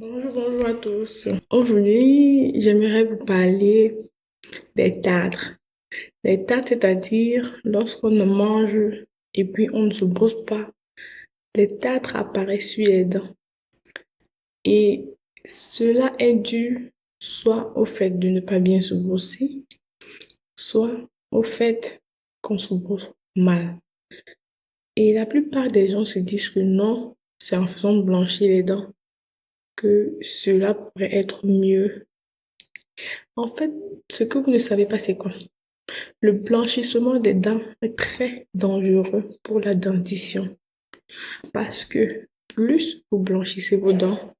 Bonjour à tous. Aujourd'hui, j'aimerais vous parler des tartres. Les tartres, c'est-à-dire lorsqu'on ne mange et puis on ne se brosse pas, les tartres apparaissent sur les dents. Et cela est dû soit au fait de ne pas bien se brosser, soit au fait qu'on se brosse mal. Et la plupart des gens se disent que non, c'est en faisant blanchir les dents que cela pourrait être mieux. En fait, ce que vous ne savez pas, c'est quoi? Le blanchissement des dents est très dangereux pour la dentition parce que plus vous blanchissez vos dents,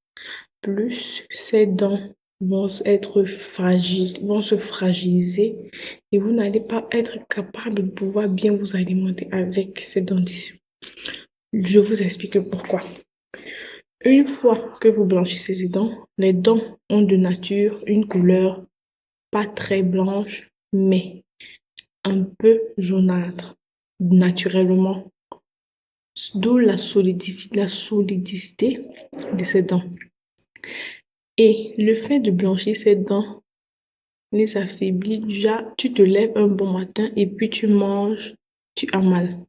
plus ces dents vont être fragiles, vont se fragiliser et vous n'allez pas être capable de pouvoir bien vous alimenter avec ces dentitions. Je vous explique pourquoi. Une fois que vous blanchissez les dents ont de nature une couleur pas très blanche, mais un peu jaunâtre, naturellement, d'où la solidité de ces dents. Et le fait de blanchir ces dents les affaiblit. Déjà, tu te lèves un bon matin et puis tu manges, tu as mal.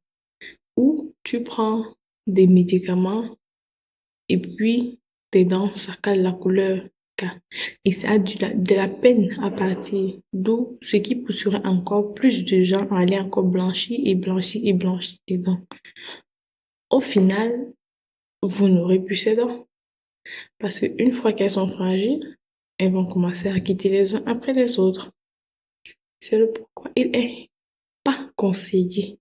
Ou tu prends des médicaments et puis tes dents, ça cale la couleur. Et ça a de la peine à partir, d'où ce qui pousserait encore plus de gens à aller encore blanchir et blanchir et blanchir des dents. Au final, vous n'aurez plus ces dents. Parce qu'une fois qu'elles sont fragiles, elles vont commencer à quitter les uns après les autres. C'est le pourquoi il est pas conseillé.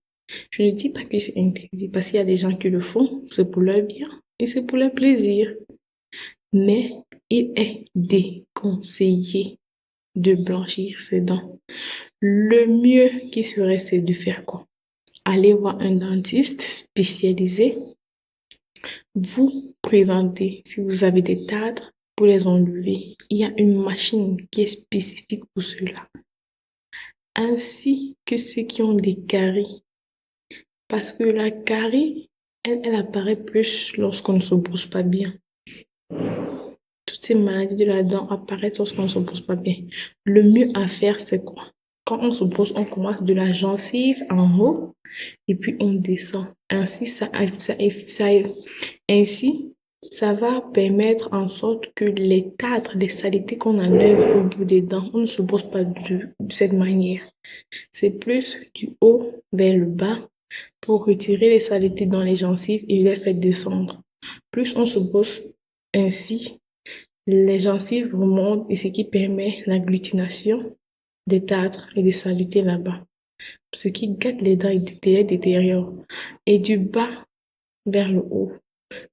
Je ne dis pas que c'est interdit parce qu'il y a des gens qui le font, c'est pour leur bien et c'est pour leur plaisir. Mais il est déconseillé de blanchir ses dents. Le mieux qui serait, c'est de faire quoi? Aller voir un dentiste spécialisé, vous présenter si vous avez des tartres pour les enlever. Il y a une machine qui est spécifique pour cela, ainsi que ceux qui ont des caries. Parce que la carie, elle apparaît plus lorsqu'on ne se brosse pas bien. Toutes ces maladies de la dent apparaissent lorsqu'on ne se brosse pas bien. Le mieux à faire, c'est quoi? Quand on se brosse, on commence de la gencive en haut et puis on descend. Ainsi, ça va permettre en sorte que les tartres, les saletés qu'on enlève au bout des dents, on ne se brosse pas de cette manière. C'est plus du haut vers le bas pour retirer les saletés dans les gencives et les faire descendre. Plus on se brosse ainsi, les gencives remontent et ce qui permet l'agglutination des tartres et des saletés là-bas. Ce qui gâte les dents et les détériore. Et du bas vers le haut.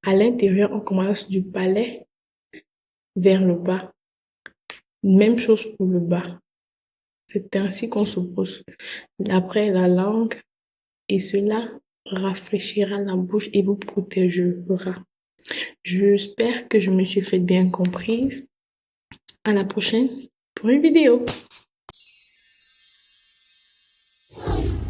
À l'intérieur, on commence du palais vers le bas. Même chose pour le bas. C'est ainsi qu'on se brosse. Après la langue, et cela rafraîchira la bouche et vous protégera. J'espère que je me suis fait bien comprise. À la prochaine pour une vidéo.